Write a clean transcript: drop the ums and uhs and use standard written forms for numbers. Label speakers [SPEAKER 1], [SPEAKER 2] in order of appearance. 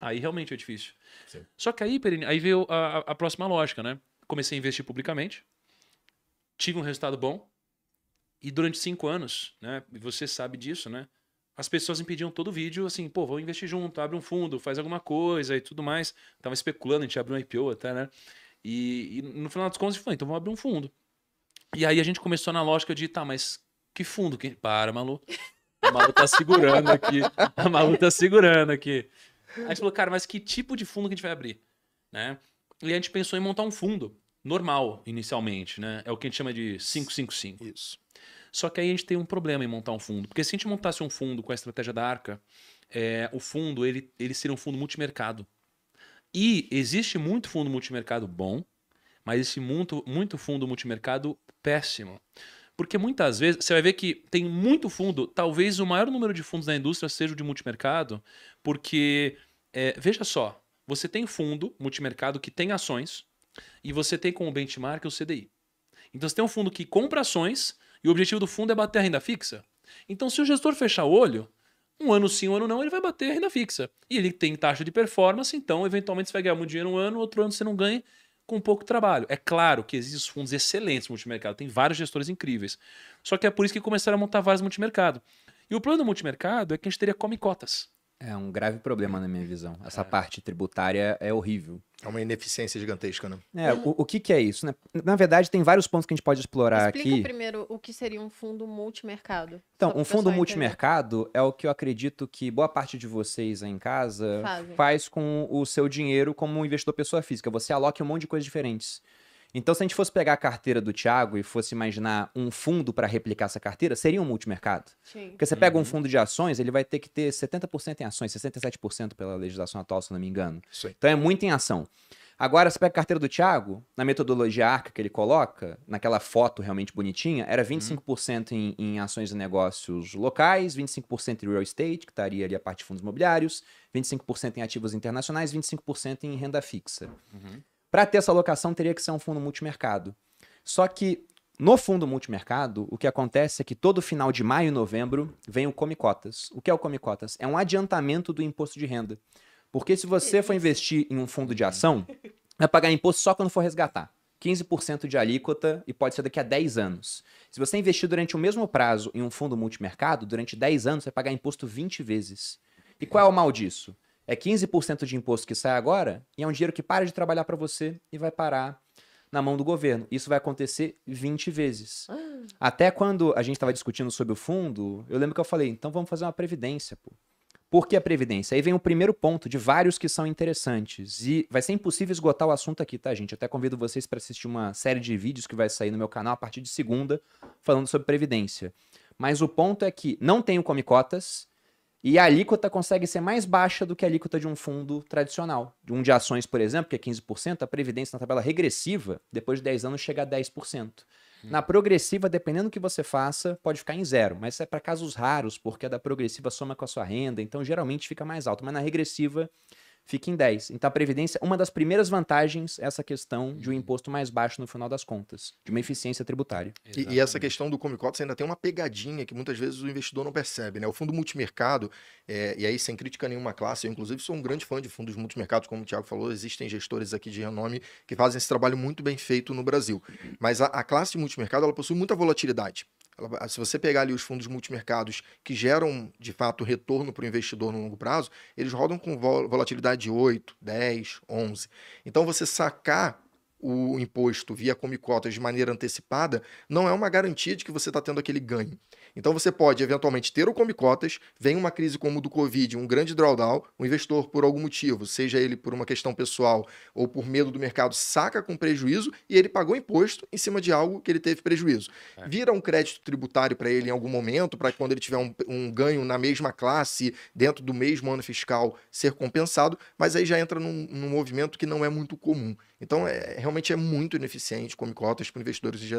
[SPEAKER 1] Aí realmente é difícil.
[SPEAKER 2] Sim.
[SPEAKER 1] Só que aí, Perini, aí veio a próxima lógica, né? Comecei a investir publicamente, tive um resultado bom, e durante 5 anos, né? E você sabe disso, né? As pessoas me pediam todo vídeo assim, pô, vamos investir junto, abre um fundo, faz alguma coisa e tudo mais. Tava especulando, a gente abriu um IPO até, né? E no final das contas, eu falei, então vamos abrir um fundo. E aí a gente começou na lógica de, tá, mas que fundo? Para, Malu. A Malu tá segurando aqui. A Malu tá segurando aqui. Aí a gente falou, cara, mas que tipo de fundo que a gente vai abrir? Né? E a gente pensou em montar um fundo normal, inicialmente, né? É o que a gente chama de 555.
[SPEAKER 2] Isso.
[SPEAKER 1] Só que aí a gente tem um problema em montar um fundo. Porque se a gente montasse um fundo com a estratégia da Arca, o fundo, ele seria um fundo multimercado. E existe muito fundo multimercado bom, mas existe muito fundo multimercado péssimo. Porque muitas vezes você vai ver que tem muito fundo, talvez o maior número de fundos da indústria seja o de multimercado, porque, veja só, você tem fundo multimercado que tem ações e você tem como benchmark o CDI. Então você tem um fundo que compra ações e o objetivo do fundo é bater a renda fixa. Então se o gestor fechar o olho, um ano sim, um ano não, ele vai bater a renda fixa. E ele tem taxa de performance, então eventualmente você vai ganhar muito dinheiro um ano, outro ano você não ganha com pouco trabalho. É claro que existem fundos excelentes no multimercado, tem vários gestores incríveis. Só que é por isso que começaram a montar vários multimercado. E o problema do multimercado é que a gente teria come cotas.
[SPEAKER 3] É um grave problema na minha visão. Essa parte tributária é horrível.
[SPEAKER 2] É uma ineficiência gigantesca, né?
[SPEAKER 3] O que que é isso, né? Na verdade, tem vários pontos que a gente pode explorar
[SPEAKER 4] Explica
[SPEAKER 3] aqui.
[SPEAKER 4] primeiro o que seria um fundo multimercado.
[SPEAKER 3] Então,
[SPEAKER 4] só pro
[SPEAKER 3] um fundo
[SPEAKER 4] pessoal
[SPEAKER 3] multimercado é o que eu acredito que boa parte de vocês aí em casa faz com o seu dinheiro como um investidor pessoa física. Você aloca um monte de coisas diferentes. Então, se a gente fosse pegar a carteira do Thiago e fosse imaginar um fundo para replicar essa carteira, seria um multimercado.
[SPEAKER 4] Sim.
[SPEAKER 3] Porque você pega um fundo de ações, ele vai ter que ter 70% em ações, 67% pela legislação atual, se não me engano.
[SPEAKER 2] Isso aí.
[SPEAKER 3] Então é muito em ação. Agora, você pega a carteira do Thiago, na metodologia ARCA que ele coloca, naquela foto realmente bonitinha, era 25% em ações e negócios locais, 25% em real estate, que estaria ali a parte de fundos imobiliários, 25% em ativos internacionais, 25% em renda fixa. Para ter essa alocação, teria que ser um fundo multimercado. Só que no fundo multimercado, o que acontece é que todo final de maio e novembro vem o Come Cotas. O que é o Come Cotas? É um adiantamento do imposto de renda. Porque se você for investir em um fundo de ação, vai pagar imposto só quando for resgatar. 15% de alíquota e pode ser daqui a 10 anos. Se você investir durante o mesmo prazo em um fundo multimercado, durante 10 anos, você vai pagar imposto 20 vezes. E qual é o mal disso? É 15% de imposto que sai agora e é um dinheiro que para de trabalhar para você e vai parar na mão do governo. Isso vai acontecer 20 vezes. Até quando a gente estava discutindo sobre o fundo, eu lembro que eu falei, então vamos fazer uma previdência, pô. Por que a previdência? Aí vem o primeiro ponto de vários que são interessantes. E vai ser impossível esgotar o assunto aqui, tá, gente? Eu até convido vocês para assistir uma série de vídeos que vai sair no meu canal a partir de segunda, falando sobre previdência. Mas o ponto é que não tem o Come Cotas e a alíquota consegue ser mais baixa do que a alíquota de um fundo tradicional. De um de ações, por exemplo, que é 15%, a previdência na tabela regressiva, depois de 10 anos, chega a 10%. Na progressiva, dependendo do que você faça, pode ficar em 0, mas isso é para casos raros, porque a da progressiva soma com a sua renda, então geralmente fica mais alto, mas na regressiva fica em 10. Então a previdência, uma das primeiras vantagens é essa questão de um imposto mais baixo no final das contas, de uma eficiência tributária.
[SPEAKER 2] E essa questão do Come Cotas ainda tem uma pegadinha que muitas vezes o investidor não percebe, né? O fundo multimercado, e aí sem crítica a nenhuma classe, eu inclusive sou um grande fã de fundos multimercados, como o Thiago falou, existem gestores aqui de renome que fazem esse trabalho muito bem feito no Brasil. Mas a classe de multimercado, ela possui muita volatilidade. Se você pegar ali os fundos multimercados que geram, de fato, retorno para o investidor no longo prazo, eles rodam com volatilidade de 8, 10, 11. Então, você sacar o imposto via Come Cotas de maneira antecipada não é uma garantia de que você está tendo aquele ganho. Então você pode eventualmente ter o Come Cotas, vem uma crise como o do Covid, um grande drawdown, o investidor por algum motivo, seja ele por uma questão pessoal ou por medo do mercado, saca com prejuízo e ele pagou imposto em cima de algo que ele teve prejuízo. Vira um crédito tributário para ele em algum momento, para quando ele tiver um ganho na mesma classe, dentro do mesmo ano fiscal, ser compensado, mas aí já entra num movimento que não é muito comum. Então, realmente é muito ineficiente Come Cotas para investidores em geral.